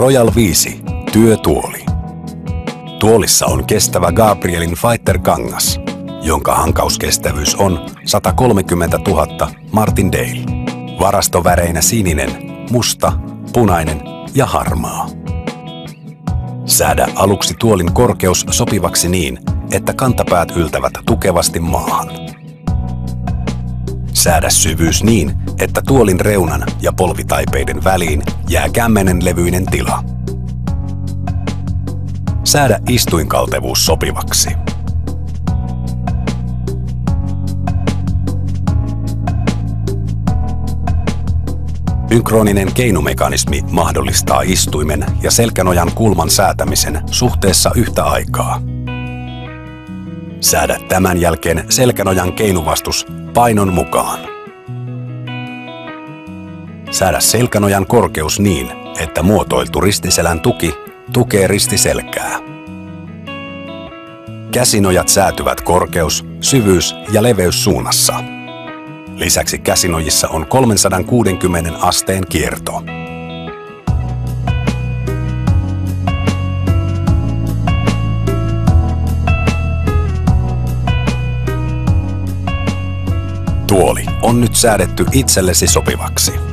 Royal 5 työtuoli. Tuolissa on kestävä Gabrielin Fighter-kangas, jonka hankauskestävyys on 130 000 Martindale. Varastoväreinä sininen, musta, punainen ja harmaa. Säädä aluksi tuolin korkeus sopivaksi niin, että kantapäät yltävät tukevasti maahan. Säädä syvyys niin, että tuolin reunan ja polvitaipeiden väliin jää kämmenenlevyinen tila. Säädä istuinkaltevuus sopivaksi. Synkroninen keinumekanismi mahdollistaa istuimen ja selkänojan kulman säätämisen suhteessa yhtä aikaa. Säädä tämän jälkeen selkänojan keinuvastus painon mukaan. Säädä selkänojan korkeus niin, että muotoiltu ristiselän tuki tukee ristiselkää. Käsinojat säätyvät korkeus-, syvyys- ja leveyssuunnassa. Lisäksi käsinojissa on 360 asteen kierto. Tuoli on nyt säädetty itsellesi sopivaksi.